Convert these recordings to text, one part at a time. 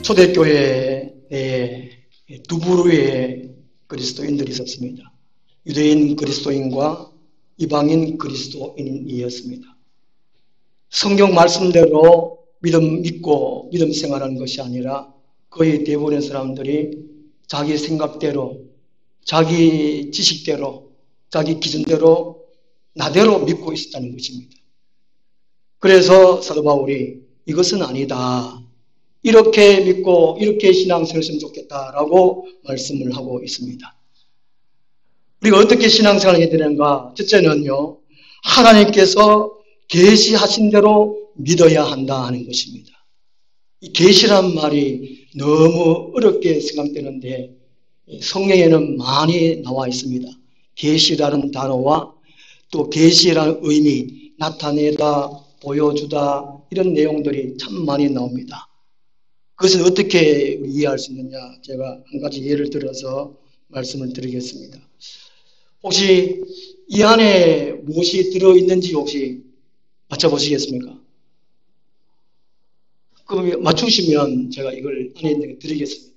초대교회에 두 부류의 그리스도인들이 있었습니다. 유대인 그리스도인과 이방인 그리스도인이었습니다. 성경 말씀대로 믿고 믿음 생활하는 것이 아니라 거의 대부분의 사람들이 자기 생각대로, 자기 지식대로, 자기 기준대로 나대로 믿고 있었다는 것입니다. 그래서 사도 바울이 이것은 아니다, 이렇게 믿고 이렇게 신앙생활을 했으면 좋겠다라고 말씀을 하고 있습니다. 우리가 어떻게 신앙생활을 해야 되는가? 첫째는요, 하나님께서 계시하신 대로 믿어야 한다 하는 것입니다. 이 계시란 말이 너무 어렵게 생각되는데 성경에는 많이 나와 있습니다. 계시라는 단어와 또 계시라는 의미, 나타내다, 보여주다, 이런 내용들이 참 많이 나옵니다. 그것은 어떻게 이해할 수 있느냐, 제가 한 가지 예를 들어서 말씀을 드리겠습니다. 혹시 이 안에 무엇이 들어있는지 혹시 맞춰보시겠습니까? 그럼 맞추시면 제가 이걸 안에 있는 게 드리겠습니다.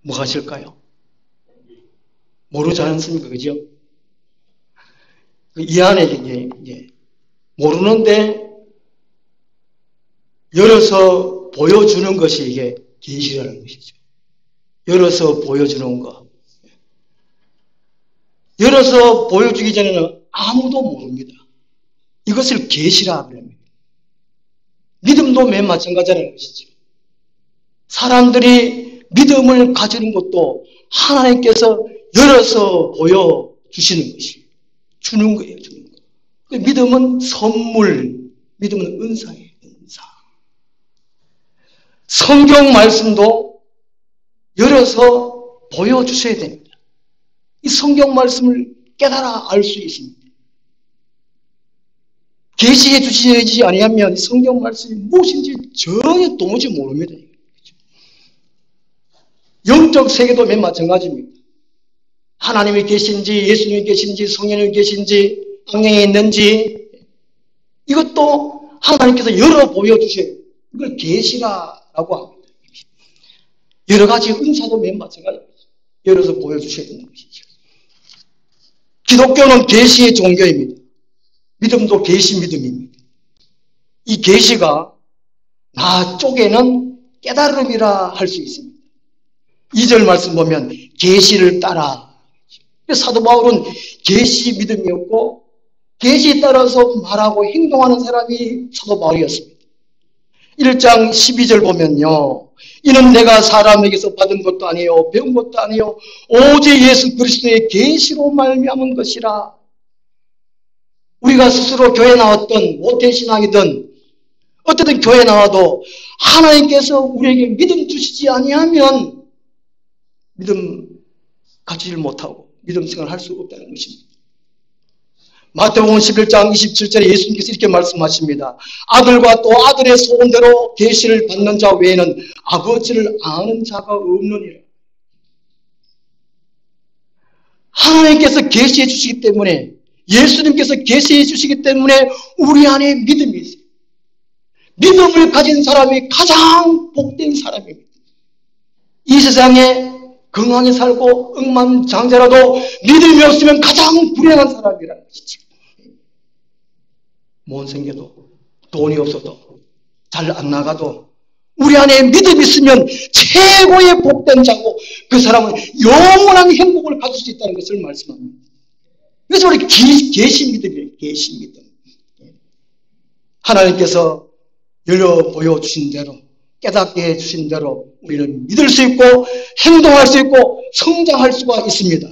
뭐 하실까요? 모르지 않습니까? 그죠? 이 안에 이제 모르는데 열어서 보여주는 것이 이게 계시라는 것이죠. 열어서 보여주는 것. 열어서 보여주기 전에는 아무도 모릅니다. 이것을 계시라 그럽니다. 믿음도 맨 마찬가지라는 것이죠. 사람들이 믿음을 가지는 것도 하나님께서 열어서 보여주시는 것이에요. 주는 거예요. 주는 거. 믿음은 선물, 믿음은 은사예요. 은사. 성경 말씀도 열어서 보여주셔야 됩니다. 이 성경 말씀을 깨달아 알 수 있습니다. 계시해 주시지 아니하면 성경 말씀이 무엇인지 전혀 도무지 모릅니다. 영적 세계도 맨 마찬가지입니다. 하나님이 계신지, 예수님이 계신지, 성령이 계신지, 악령이 있는지, 이것도 하나님께서 열어 보여주셔야 돼요. 이걸 계시라고 합니다. 여러 가지 은사도 맨 마찬가지입니다. 열어서 보여주셔야 되는 것이죠. 기독교는 계시의 종교입니다. 믿음도 계시 믿음입니다. 이 계시가 나 쪽에는 깨달음이라 할 수 있습니다. 2절 말씀 보면 계시를 따라. 사도 바울은 계시 믿음이었고 계시에 따라서 말하고 행동하는 사람이 사도 바울이었습니다. 1장 12절 보면요, 이는 내가 사람에게서 받은 것도 아니요 배운 것도 아니요 오직 예수 그리스도의 계시로 말미암은 것이라. 우리가 스스로 교회 나왔던 모태신앙이든 어쨌든 교회 나와도 하나님께서 우리에게 믿음 주시지 아니하면 믿음 가지를 못하고 믿음 생활을 할 수 없다는 것입니다. 마태복음 11장 27절에 예수님께서 이렇게 말씀하십니다. 아들과 또 아들의 소원대로 계시를 받는 자 외에는 아버지를 아는 자가 없느니라. 하나님께서 계시해 주시기 때문에, 예수님께서 계시해 주시기 때문에 우리 안에 믿음이 있어요. 믿음을 가진 사람이 가장 복된 사람입니다. 이 세상에 건강히 살고 억만장자라도 믿음이 없으면 가장 불행한 사람이라는 것이죠. 못생겨도 돈이 없어도 잘 안 나가도 우리 안에 믿음이 있으면 최고의 복된 자고 그 사람은 영원한 행복을 가질 수 있다는 것을 말씀합니다. 그래서 우리 계시 믿음이에요. 계시 믿음. 하나님께서 열려 보여주신 대로, 깨닫게 해주신 대로 우리는 믿을 수 있고 행동할 수 있고 성장할 수가 있습니다.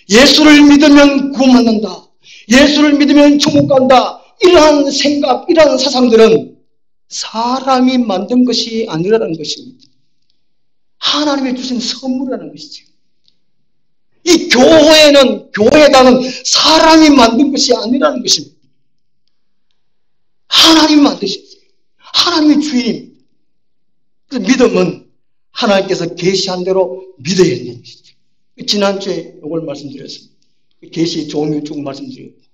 예수를 믿으면 구원받는다, 예수를 믿으면 천국 간다, 이러한 생각, 이러한 사상들은 사람이 만든 것이 아니라는 것입니다. 하나님이 주신 선물이라는 것이죠. 이 교회당은 사람이 만든 것이 아니라는 것입니다. 하나님이 만드셨어요. 하나님이 주인입니다. 그래서 믿음은 하나님께서 계시한 대로 믿어야 되는 것이죠. 지난주에 이걸 말씀드렸습니다. 계시 종류 쭉 말씀드렸고,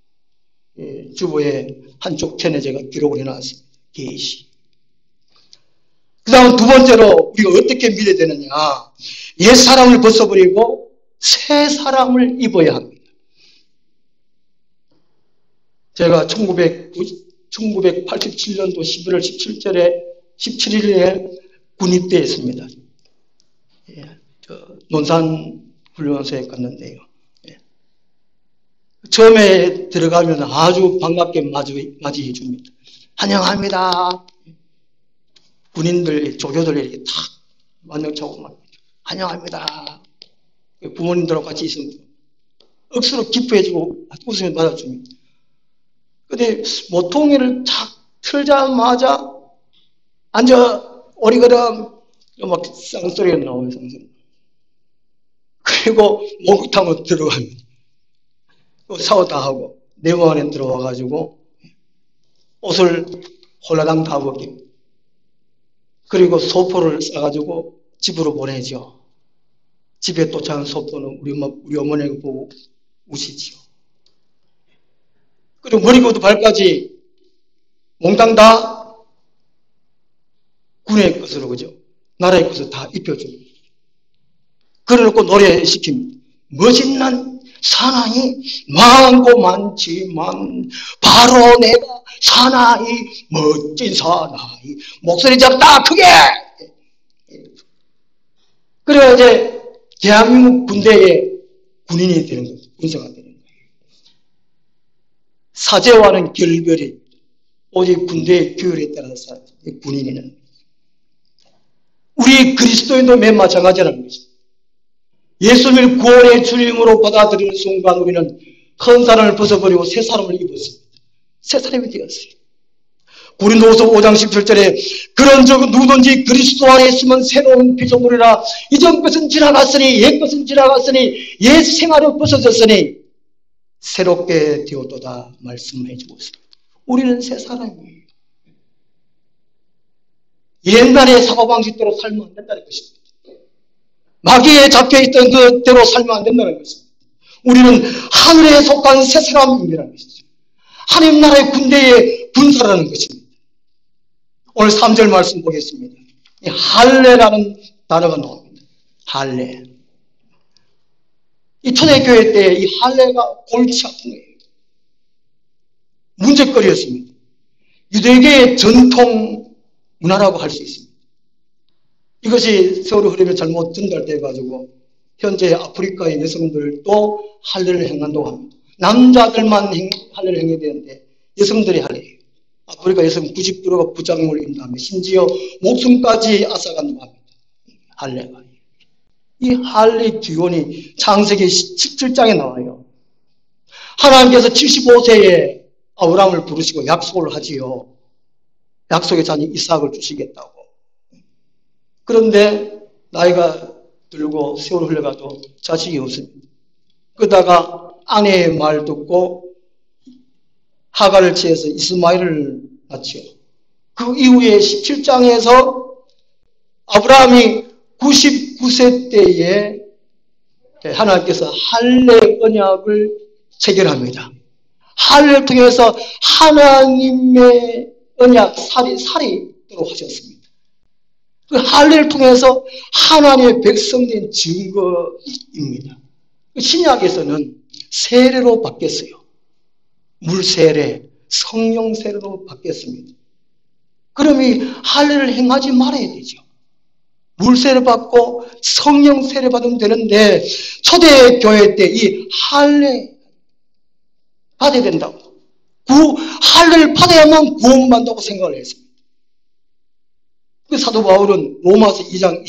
주보에 한쪽 편에 제가 기록을 해놨습니다. 계시. 그 다음 두 번째로 우리가 어떻게 믿어야 되느냐. 옛 사람을 벗어버리고 새 사람을 입어야 합니다. 제가 1987년도 11월 17일에 군입대했습니다. 논산훈련소에 갔는데요. 처음에 들어가면 아주 반갑게 맞이해 줍니다. 환영합니다. 군인들, 조교들 이렇게 탁 만나고 환영합니다. 부모님들하고 같이 있으면 억수로 기뻐해주고 웃으며 받아줍니다. 근데 모퉁이를 탁 틀자마자 앉아 오리거든 막 쌍소리가 나오면 쌍소리. 그리고 목욕탕으로 들어갑니다. 샤워 다 하고 내부 안에 들어와가지고 옷을 홀라당 다 벗기고 그리고 소포를 싸가지고 집으로 보내죠. 집에 도착한 소포는 우리 어머니가 보고 우시지요. 그리고 머리부터 발까지 몽땅 다 군의 것으로, 그죠? 나라의 것을 다 입혀줍니다. 그래놓고 노래시킵니다. 멋있는 사나이 많고 많지만 바로 내가 사나이 멋진 사나이 목소리 작다 크게. 그래야 이제 대한민국 군대의 군인이 되는 거죠. 군사가 되는 거예요. 사제와는 결별이 오직 군대의 규율에 따라서 군인이는 우리 그리스도인도 맨 마찬가지라는 것입니다. 예수님을 구원의 주님으로 받아들이는 순간 우리는 큰 사람을 벗어버리고 새 사람을 입었습니다. 새 사람이 되었어요. 고린도후서 5장 17절에 그런 적 누구든지 그리스도 안에 있으면 새로운 피조물이라 이전 것은 지나갔으니 옛 것은 지나갔으니 옛 생활을 벗어졌으니 새롭게 되었도다 말씀해 주고 있습니다. 우리는 새 사람이에요. 옛날의 사고방식대로 살면 안 된다는 것입니다. 마귀에 잡혀있던 그대로 살면 안 된다는 것입니다. 우리는 하늘에 속한 새 사람이라는 것이죠. 하나님 나라의 군대의 군사라는 것입니다. 오늘 3절 말씀 보겠습니다. 이 할례라는 단어가 나옵니다. 할례. 이 초대교회 때 이 할례가 골치 아픈 거예요. 문제거리였습니다. 유대계의 전통 문화라고 할 수 있습니다. 이것이 세월이 흐르면 잘못 전달돼가지고 현재 아프리카의 여성들도 할례를 행한다고 합니다. 남자들만 할례를 행해야 되는데 여성들이 할례예요. 아프리카 여성 90%가 부작용을 입는다며 심지어 목숨까지 앗아간다고 합니다. 할례가. 이 할례 기원이 창세기 17장에 나와요. 하나님께서 75세에 아브라함을 부르시고 약속을 하지요. 약속의 자녀 이삭을 주시겠다고. 그런데 나이가 들고 세월 흘러가도 자식이 없습니다. 그러다가 아내의 말 듣고 하갈을 취해서 이스마엘을 낳지요. 그 이후에 17장에서 아브라함이 99세 때에 하나님께서 할례 언약을 체결합니다. 할례를 통해서 하나님의 언약 살이도록 하셨습니다. 그 할례를 통해서 하나님의 백성된 증거입니다. 신약에서는 세례로 바뀌었어요. 물세례, 성령 세례로 바뀌었습니다. 그럼 이 할례를 행하지 말아야 되죠. 물세례 받고 성령 세례 받으면 되는데 초대교회 때 이 할례 받아야 된다고. 할례를 받아야만 구원받는다고 생각을 했습니다. 그 사도 바울은 로마서 2장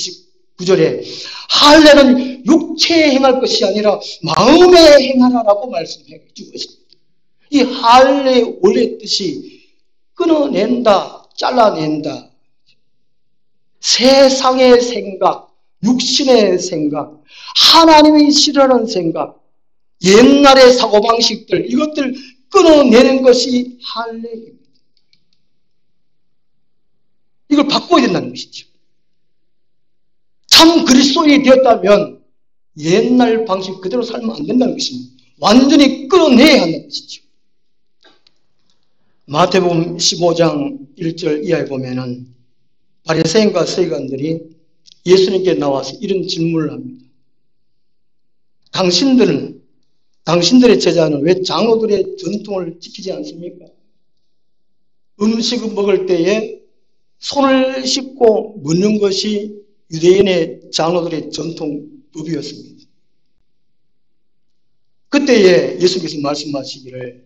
29절에 할례는 육체에 행할 것이 아니라 마음에 행하라라고 말씀해 주고 있습니다. 이 할례의 원래 뜻이 끊어낸다, 잘라낸다. 세상의 생각, 육신의 생각, 하나님이 싫어하는 생각, 옛날의 사고방식들, 이것들 끊어내는 것이 할례입니다. 이걸 바꿔야 된다는 것이죠. 참 그리스도인이 되었다면 옛날 방식 그대로 살면 안 된다는 것입니다. 완전히 끊어내야 한다는 것이죠. 마태복음 15장 1절 이하에 보면은 바리새인과 서기관들이 예수님께 나와서 이런 질문을 합니다. 당신들의 제자는 왜 장로들의 전통을 지키지 않습니까? 음식을 먹을 때에 손을 씻고 먹는 것이 유대인의 장로들의 전통법이었습니다. 그때에 예수께서 말씀하시기를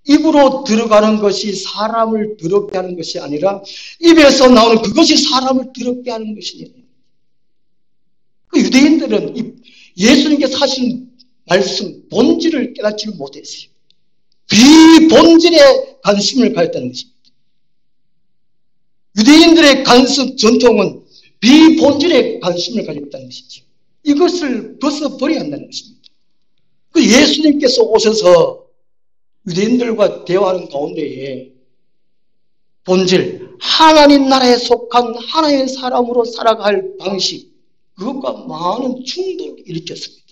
입으로 들어가는 것이 사람을 더럽게 하는 것이 아니라 입에서 나오는 그것이 사람을 더럽게 하는 것이니. 그 유대인들은 예수님께서 하신 말씀 본질을 깨닫지 못했어요. 비본질에 관심을 가졌다는 것입니다. 유대인들의 전통은 비본질에 관심을 가졌다는 것이죠. 이것을 벗어버려야 한다는 것입니다. 그 예수님께서 오셔서 유대인들과 대화하는 가운데에 본질, 하나님 나라에 속한 하나님의 사람으로 살아갈 방식, 그것과 많은 충돌을 일으켰습니다.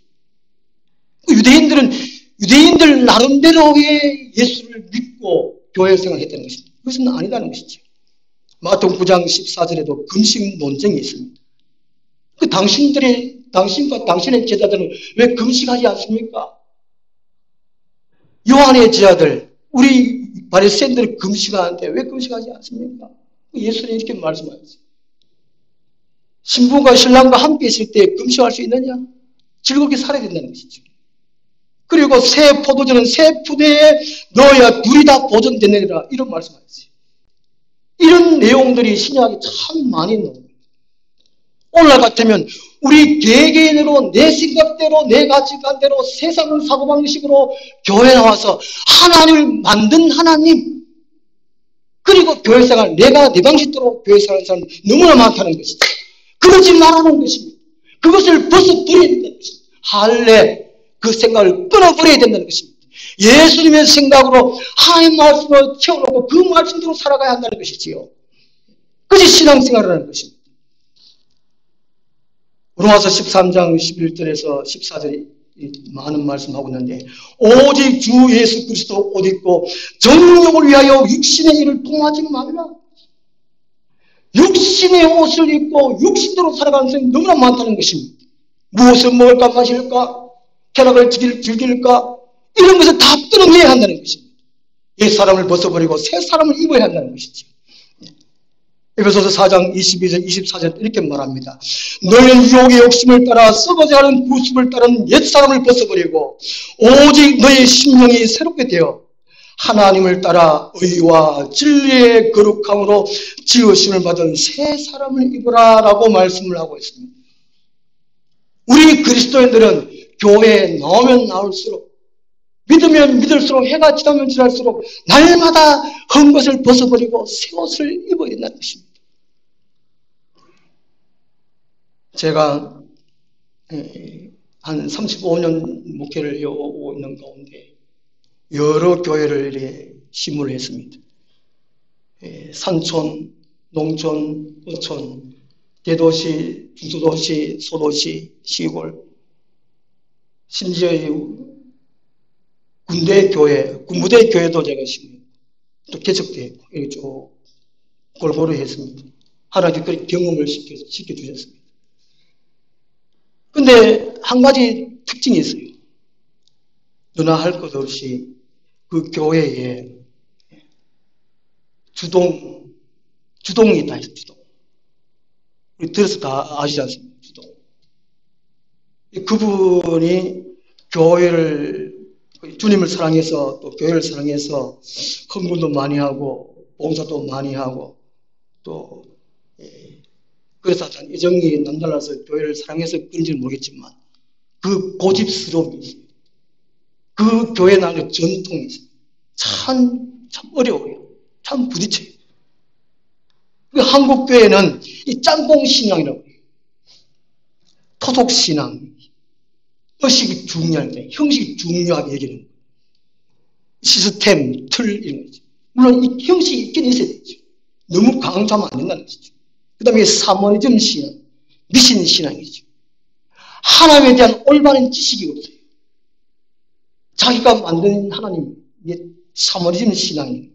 유대인들 나름대로의 예수를 믿고 교회 생활을 했다는 것입니다. 그것은 아니다는 것이죠. 마태복음 9장 14절에도 금식 논쟁이 있습니다. 당신과 당신의 제자들은 왜 금식하지 않습니까? 요한의 제자들, 우리 바리새인들은 금식하는데 왜 금식하지 않습니까? 예수님이 이렇게 말씀하셨어요. 신부가 신랑과 함께 있을 때 금식할 수 있느냐? 즐겁게 살아야 된다는 것이죠. 그리고 새 포도주는 새 푸대에 넣어야 둘이 다 보존되느니라, 이런 말씀하셨어요. 이런 내용들이 신약에 참 많이 나옵니다. 오늘날 같으면 우리 개개인으로 내 생각대로 내 가치관대로 세상을 사고방식으로 교회 나와서 하나님을 만든 하나님, 그리고 교회생활 내가 내 방식대로 교회생활하는 사람 너무나 많다는 것이죠. 그러지 말라는 것입니다. 그것을 벗어버려야 된다는 것입니다. 할례 그 생각을 끊어버려야 된다는 것입니다. 예수님의 생각으로 하나님 말씀을 채워놓고 그 말씀대로 살아가야 한다는 것이지요. 그것이 신앙생활이라는 것입니다. 로마서 13장 11절에서 14절에 많은 말씀하고 있는데 오직 주 예수 그리스도 옷 입고 정욕을 위하여 육신의 일을 통하지 말라. 육신의 옷을 입고 육신대로 살아가는 사람이 너무나 많다는 것입니다. 무엇을 먹을까 마실까? 쾌락을 즐길까? 이런 것을 다 끊어내야 한다는 것입니다. 옛 사람을 벗어버리고 새 사람을 입어야 한다는 것이죠. 에베소서 4장 22절 24절 이렇게 말합니다. 너희는 유혹의 욕심을 따라 썩어져가는 구습을 따른 옛 사람을 벗어버리고 오직 너희 심령이 새롭게 되어 하나님을 따라 의와 진리의 거룩함으로 지으심을 받은 새 사람을 입으라 라고 말씀을 하고 있습니다. 우리 그리스도인들은 교회에 나오면 나올수록 믿으면 믿을수록 해가 지나면 지날수록 날마다 헌 것을 벗어버리고 새 옷을 입어야 된다는 것입니다. 제가 한 35년 목회를 해오고 있는 가운데 여러 교회를 이렇게 시무를 했습니다. 산촌, 농촌, 어촌, 대도시, 중소도시, 소도시, 시골, 심지어 군대 교회, 군부대 교회도 제가 또 개척되고 이렇게 쭉 골고루 했습니다. 하나님께 그 경험을 시켜주셨습니다. 근데 한 가지 특징이 있어요. 누나 할 것 없이 그 교회에 주동이 다 있어요. 주동. 우리 들어서 다 아시지 않습니까? 주동. 그분이 교회를 주님을 사랑해서 또 교회를 사랑해서 헌금도 많이 하고 봉사도 많이 하고 또 그래서 애정이 남달라서 교회를 사랑해서 그런지는 모르겠지만 그 고집스러움이 있어요. 그 교회 나라의 전통이 있어요. 참 어려워요. 참 부딪혀요. 한국 교회는 이 짬뽕 신앙이라고 해요. 토속 신앙. 의식이 중요한데 형식이 중요하게 얘기하는 거예요. 시스템, 틀 이런 거죠. 물론 이 형식이 있긴 있어야 되죠. 너무 강조하면 안 된다는 것이죠. 그 다음에 사모니즘 신앙, 미신 신앙이죠. 하나님에 대한 올바른 지식이 없어요. 자기가 만든 하나님, 사모니즘 신앙이에요.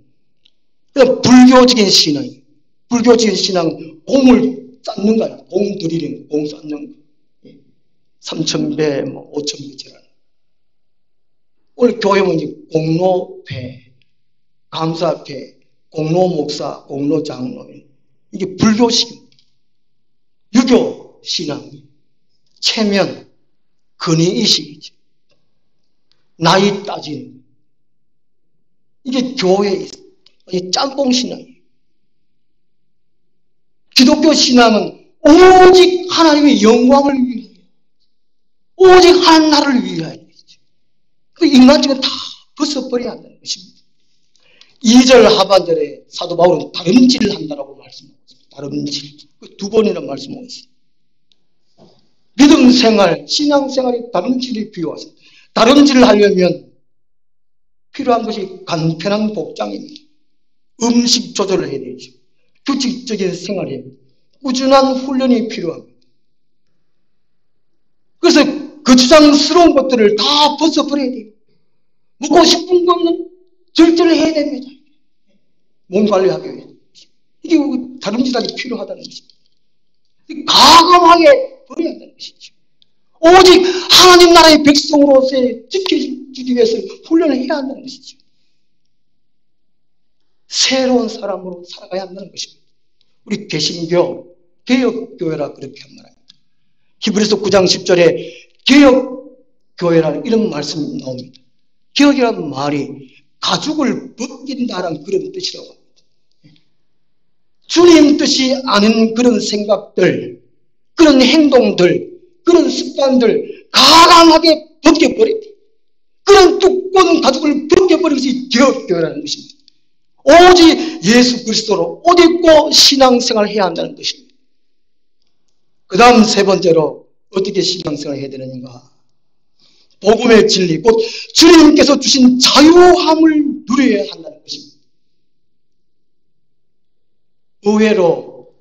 불교적인 신앙이에요. 불교적인 신앙, 공을 쌓는 거야. 공 들이는 거, 공 쌓는 거. 3,000배, 5,000배처럼. 오늘 교회 오면 이제 공로회, 감사회, 공로 목사, 공로 장로. 이게 불교식, 유교 신앙, 체면, 근위의식이죠. 나이 따지는. 이게 교회에 있어. 이 짬뽕 신앙이에요. 기독교 신앙은 오직 하나님의 영광을 위하여, 오직 한 나라를 위하여. 그 인간적은 다 벗어버려야 한다는 것입니다. 2절 하반절에 사도 바울은 다름질을 한다라고 말씀하고 있습니다. 다름질. 두 번이나 말씀하고 있습니다. 믿음 생활, 신앙 생활이 다름질이 필요하습니다. 다름질을 하려면 필요한 것이 간편한 복장입니다. 음식 조절을 해야 되죠. 규칙적인 생활에 꾸준한 훈련이 필요합니다. 그래서 거추장스러운 것들을 다 벗어버려야 돼요. 먹고 싶은 것은 절제를 해야 됩니다. 몸 관리하기 위해. 이게 다름질하기 필요하다는 것입니다. 과감하게 버려야 한다는 것이죠. 오직 하나님 나라의 백성으로서의 지켜주기 위해서 훈련을 해야 한다는 것이죠. 새로운 사람으로 살아가야 한다는 것입니다. 우리 개신교, 개혁교회라 그렇게 한 말입니다. 히브리서 9장 10절에 개혁교회라는 이런 말씀이 나옵니다. 개혁이라는 말이 가죽을 벗긴다는 그런 뜻이라고 합니다. 주님 뜻이 아닌 그런 생각들, 그런 행동들, 그런 습관들 과감하게 벗겨버려야 돼요. 그런 두꺼운 가죽을 벗겨버리는 것이 개혁교회라는 것입니다. 오직 예수 그리스도로 옷 입고 신앙생활을 해야 한다는 것입니다. 그 다음 세 번째로 어떻게 신앙생활을 해야 되는가? 복음의 진리, 곧 주님께서 주신 자유함을 누려야 한다는 것입니다. 의외로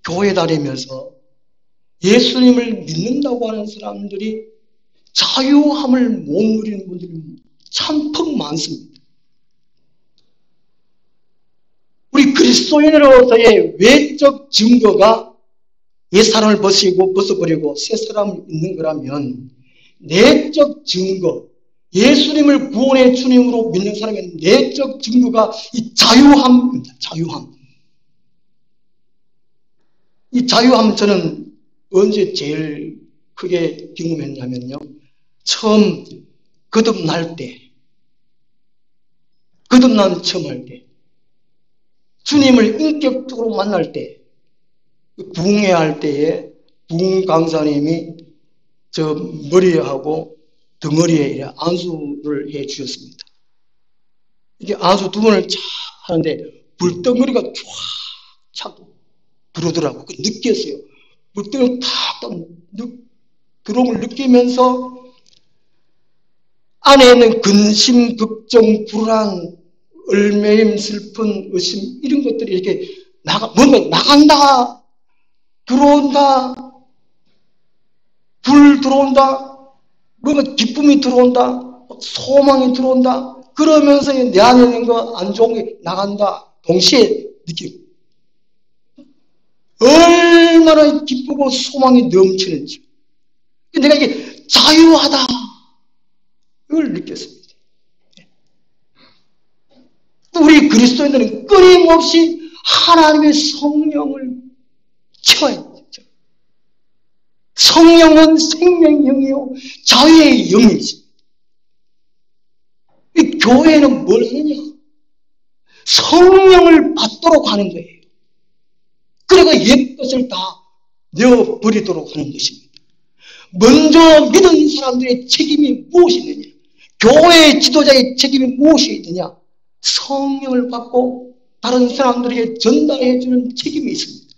교회 다니면서 예수님을 믿는다고 하는 사람들이 자유함을 못 누리는 분들이 참퍽 많습니다. 우리 그리스도인으로서의 외적 증거가 옛사람을 벗어버리고 새 사람을 있는 거라면 내적 증거, 예수님을 구원의 주님으로 믿는 사람의 내적 증거가 이 자유함입니다. 자유함. 이 자유함 저는 언제 제일 크게 경험했냐면요. 처음 거듭난 처음 할 때, 주님을 인격적으로 만날 때, 부흥회할 때에 부흥 강사님이 저 머리하고 덩어리에 안수를 해 주셨습니다. 이게 안수 두 번을 쫙 하는데 불덩어리가 쫙 차고 부르더라고. 느꼈어요. 불덩어리 탁 들어옴을 느끼면서 안에 있는 근심, 걱정, 불안, 얼매임, 슬픈, 의심 이런 것들이 이렇게 뭔가 나간다, 들어온다, 불 들어온다, 뭔가 기쁨이 들어온다, 소망이 들어온다. 그러면서 내 안에 있는 거 안 좋은 게 나간다. 동시에 느끼고 얼마나 기쁘고 소망이 넘치는지. 내가 이게 자유하다 이걸 느꼈습니다. 우리 그리스도인들은 끊임없이 하나님의 성령을 채워야 되죠. 성령은 생명의 영이요 자유의 영이지. 이 교회는 뭘 하느냐? 성령을 받도록 하는 거예요. 그래가 옛것을 다 내어버리도록 하는 것입니다. 먼저 믿은 사람들의 책임이 무엇이 있느냐? 교회의 지도자의 책임이 무엇이 있느냐? 성령을 받고 다른 사람들에게 전달해 주는 책임이 있습니다.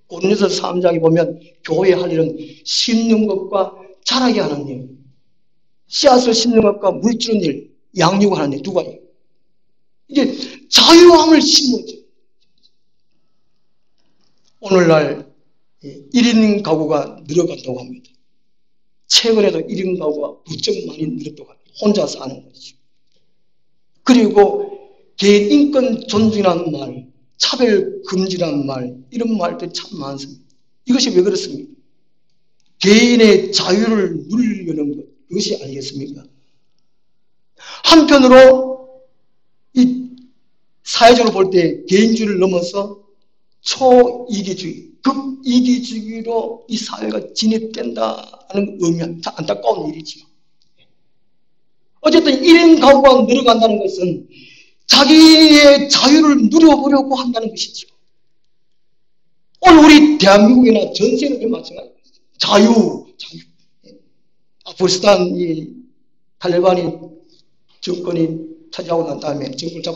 고린도서 3장에 보면 교회에 할 일은 심는 것과 자라게 하는 일, 씨앗을 심는 것과 물 주는 일, 양육을 하는 일, 두 가지. 이게 자유함을 심어줘. 오늘날 1인 가구가 늘어간다고 합니다. 최근에도 1인 가구가 부쩍 많이 늘었다고 합니다. 혼자 사는 거죠. 그리고 개인 인권 존중이라는 말, 차별 금지라는 말, 이런 말들이 참 많습니다. 이것이 왜 그렇습니까? 개인의 자유를 누리려는 것, 이것이 아니겠습니까? 한편으로 이 사회적으로 볼 때 개인주의를 넘어서 초이기주의, 극이기주의로 이 사회가 진입된다는 의미는 참 안타까운 일이지요. 어쨌든 1인 가구가 늘어간다는 것은 자기의 자유를 누려보려고 한다는 것이죠. 오늘 우리 대한민국이나 전 세계는 마찬가지입니다. 자유. 아프가니스탄 이 탈레반이 정권을 잡고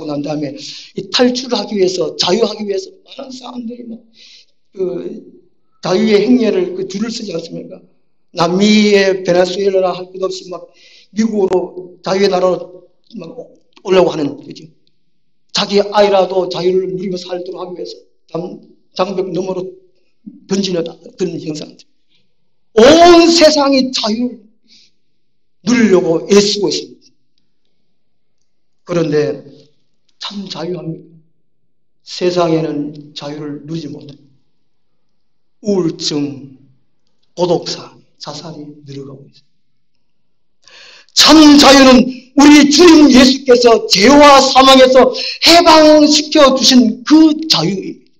난 다음에 이 탈출을 하기 위해서, 자유하기 위해서 많은 사람들이 자유의 행렬을 줄을 서지 않습니까? 남미의 베네수엘라 할 것 없이 미국으로 자유의 나라로 오려고 하는 거죠. 자기 아이라도 자유를 누리며 살도록 하기 위해서 장벽 너머로 던지는 그런 형상들. 온 세상이 자유를 누리려고 애쓰고 있습니다. 그런데 참 자유합니까? 세상에는 자유를 누리지 못합니다. 우울증, 고독사, 자살이 늘어가고 있습니다. 참 자유는 우리 주님 예수께서 죄와 사망에서 해방시켜 주신 그 자유입니다.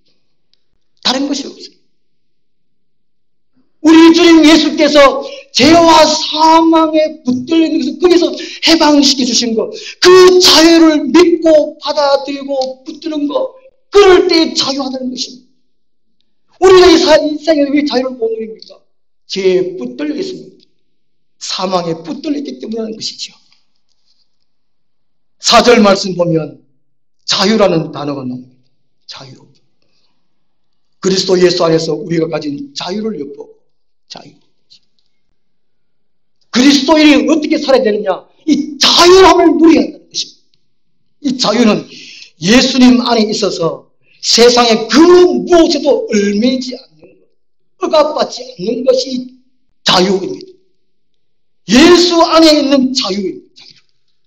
다른 것이 없어요. 우리 주님 예수께서 죄와 사망에 붙들린 것을 거기서 해방시켜 주신 것, 그 자유를 믿고 받아들이고 붙드는 것, 그럴 때 자유하다는 것입니다. 우리가 이 세상에 왜 자유를 못 누립니까? 죄에 붙들려 있습니다. 사망에 붙들렸기 때문에 하는 것이죠. 4절 말씀 보면 자유라는 단어가 나옵니다. 자유. 그리스도 예수 안에서 우리가 가진 자유를 엿보고, 자유. 그리스도인이 어떻게 살아야 되느냐? 이 자유함을 누려야 한다는 것입니다. 이 자유는 예수님 안에 있어서 세상의 그 무엇에도 얽매이지 않는 것, 억압받지 않는 것이 자유입니다. 예수 안에 있는 자유입니다.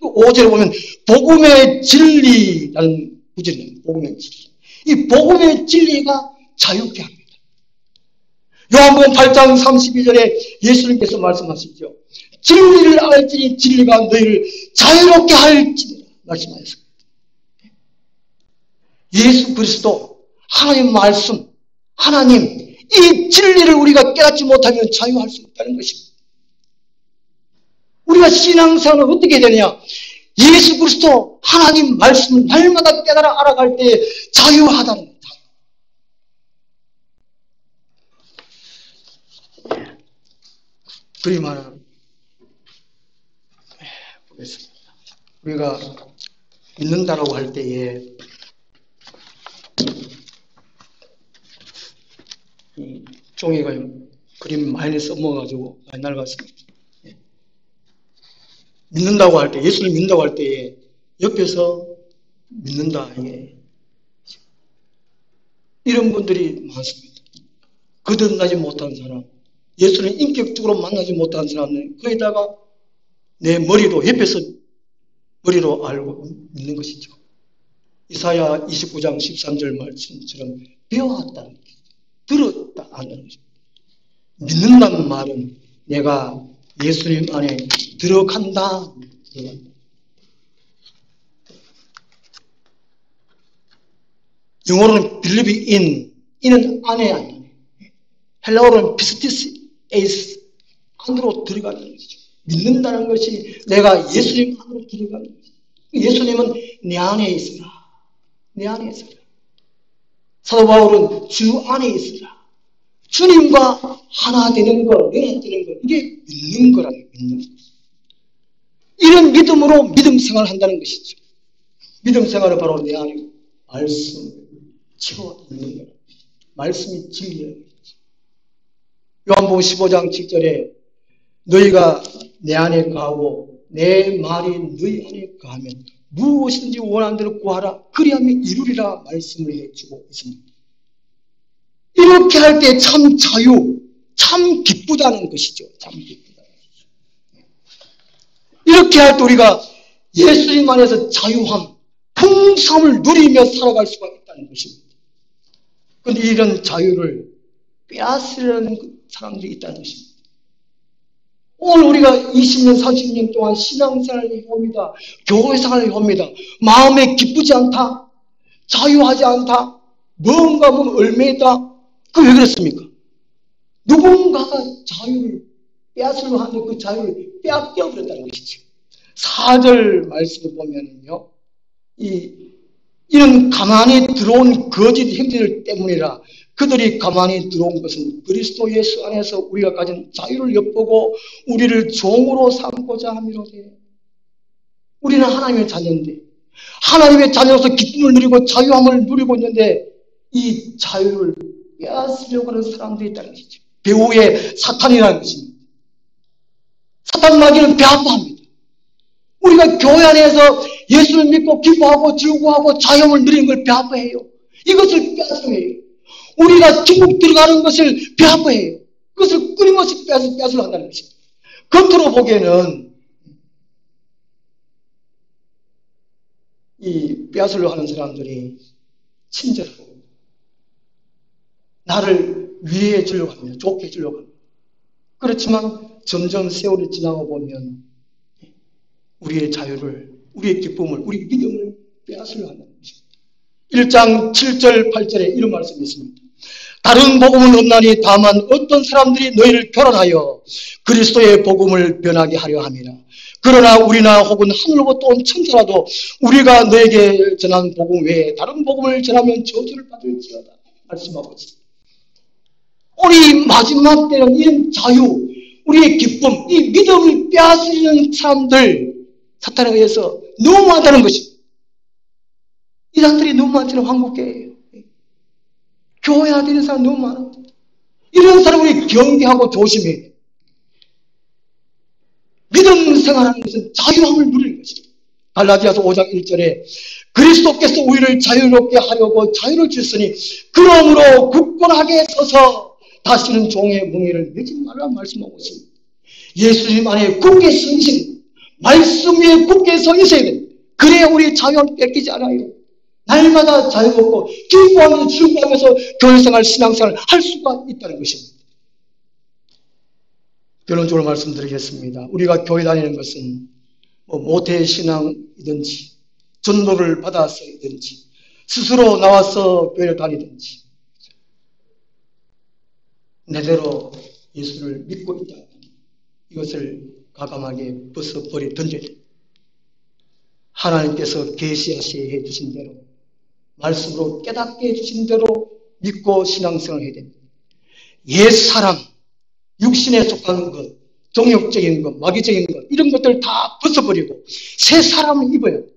5절에 보면 복음의 진리라는 구절입니다. 복음의 진리. 이 복음의 진리가 자유케 합니다. 요한복음 8장 32절에 예수님께서 말씀하시죠. 진리를 알지니 진리가 너희를 자유롭게 할지니라 말씀하셨습니다. 예수 그리스도, 하나님 말씀, 하나님, 이 진리를 우리가 깨닫지 못하면 자유할 수 없다는 것입니다. 우리가 신앙생활을 어떻게 해야 되느냐? 예수 그리스도, 하나님 말씀을 날마다 깨달아 알아갈 때 자유하다는 겁니다. 그리 말하는 보겠습니다. 우리가 믿는다라고 할 때에 이 종이가 그림 많이 써먹어가지고 많이 날아갔습니다. 믿는다고 할 때, 예수를 믿는다고 할 때에 옆에서 믿는다, 이런 분들이 많습니다. 거듭나지 못한 사람, 예수를 인격적으로 만나지 못한 사람은 거기다가 내 머리로, 옆에서 머리로 알고 믿는 것이죠. 이사야 29장 13절 말씀처럼 배워왔다, 들었다 하는 것입니다. 믿는다는 말은 내가 예수님 안에 들어간다. 영어로는 believe in, 이는 안에 아니에요. 헬라어로는 피스티스 에이스, 안으로 들어가는 것이죠. 믿는다는 것이 내가 예수님 안으로 들어가는 것이죠. 예수님은 내 안에 있으라. 내 안에 있으라. 사도 바울은 주 안에 있으라. 주님과 하나 되는 것, 연합되는 것, 이게 믿는 거라는 믿는 것. 이런 믿음으로 믿음 생활을 한다는 것이죠. 믿음 생활은 바로 내 안에 말씀을 채워 있는 거예요. 말씀이 진리예요. 요한복음 15장 7절에 너희가 내 안에 거하고 내 말이 너희 안에 거하면 무엇인지 원하는 대로 구하라. 그리하면 이루리라 말씀을 해주고 있습니다. 이렇게 할 때 참 자유, 참 기쁘다는 것이죠. 참 기쁘다는 것이죠. 이렇게 할 때 우리가 예수님 안에서 자유함, 풍성함을 누리며 살아갈 수가 있다는 것입니다. 근데 이런 자유를 빼앗으려는 사람들이 있다는 것입니다. 오늘 우리가 20년, 30년 동안 신앙생활을 해옵니다. 교회생활을 해옵니다. 마음에 기쁘지 않다. 자유하지 않다. 뭔가 보면 얼매다. 그 왜 그랬습니까? 누군가가 자유를 빼앗으려고 하는 그 자유를 빼앗겨버렸다는 것이죠. 4절 말씀을 보면요. 이런 가만히 들어온 거짓 행위들 때문이라 그들이 가만히 들어온 것은 그리스도 예수 안에서 우리가 가진 자유를 엿보고 우리를 종으로 삼고자 함이로되. 우리는 하나님의 자녀인데 하나님의 자녀로서 기쁨을 누리고 자유함을 누리고 있는데 이 자유를 빼앗으려고 하는 사람들이 있다는 것이죠. 배후에 사탄이라는 것입니다. 사탄 마귀는 배아파합니다. 우리가 교회 안에서 예수를 믿고 기뻐하고 즐거워하고 자유함을 누리는 걸 배아파해요. 이것을 빼앗으해요. 우리가 천국 들어가는 것을 배아파해요. 그것을 끊임없이 빼앗으려 한다는 것입니다. 겉으로 보기에는 이 빼앗으려 하는 사람들이 친절하고 나를 위해 주려고 합니다. 좋게 해주려고 합니다. 그렇지만 점점 세월이 지나고 보면 우리의 자유를, 우리의 기쁨을, 우리의 믿음을 빼앗으려 한다는 것입니다. 1장 7절 8절에 이런 말씀이 있습니다. 다른 복음은 없나니 다만 어떤 사람들이 너희를 교란하여 그리스도의 복음을 변하게 하려 함이라. 그러나 우리나 혹은 하늘로부터 온 천사라도 우리가 너에게 전한 복음 외에 다른 복음을 전하면 저주를 받을지어다 말씀하고 있습니다. 우리 마지막 때는 이런 자유, 우리의 기쁨, 이 믿음을 빼앗으려는 사람들 사탄에 의해서 너무 많다는 것입니다. 이 사람들이 너무 많지는 한국교회예요. 교회 안에 있는 사람 너무 많아. 이런 사람을 경계하고 조심해야 돼요. 믿음 생활하는 것은 자유함을 누리는 것입니다. 갈라디아서 5장 1절에 그리스도께서 우리를 자유롭게 하려고 자유를 주셨으니 그러므로 굳건하게 서서 다시는 종의 멍에를 매지 말라 말씀하고 있습니다. 예수님 안에 굳게 서 있습니다. 말씀 위에 굳게 서 있어야 됩니다. 그래야 우리의 자유함을 뺏기지 않아요. 날마다 자유롭고 기뻐하면서 즐거워하면서 교회생활, 신앙생활을 할 수가 있다는 것입니다. 결론적으로 말씀드리겠습니다. 우리가 교회 다니는 것은 모태신앙이든지 전도를 받아서이든지 스스로 나와서 교회를 다니든지 내대로 예수를 믿고 있다. 이것을 과감하게 벗어버려 던져야 됩니다. 하나님께서 계시하시해 주신 대로 말씀으로 깨닫게 해주신 대로 믿고 신앙생활을 해야 됩니다. 옛사람, 육신에 속한 것, 종욕적인 것, 마귀적인 것 이런 것들 다 벗어버리고 새 사람을 입어야 합니다.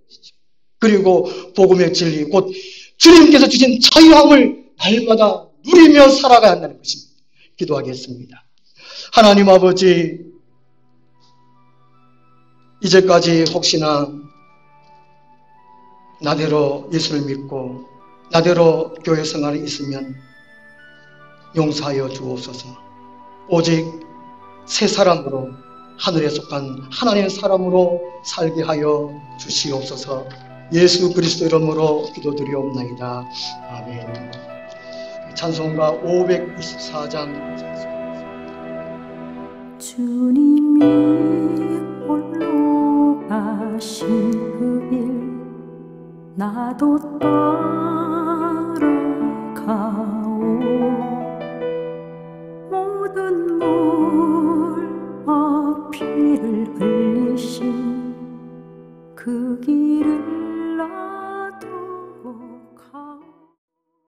그리고 복음의 진리, 곧 주님께서 주신 자유함을 날마다 누리며 살아가야 한다는 것입니다. 기도하겠습니다. 하나님 아버지, 이제까지 혹시나 나대로 예수를 믿고 나대로 교회 생활에 있으면 용서하여 주옵소서. 오직 새 사람으로 하늘에 속한 하나님의 사람으로 살게 하여 주시옵소서. 예수 그리스도 이름으로 기도드리옵나이다. 아멘. 찬송가 524장. 주님이 홀로 가신 그 길 나도 따라가오.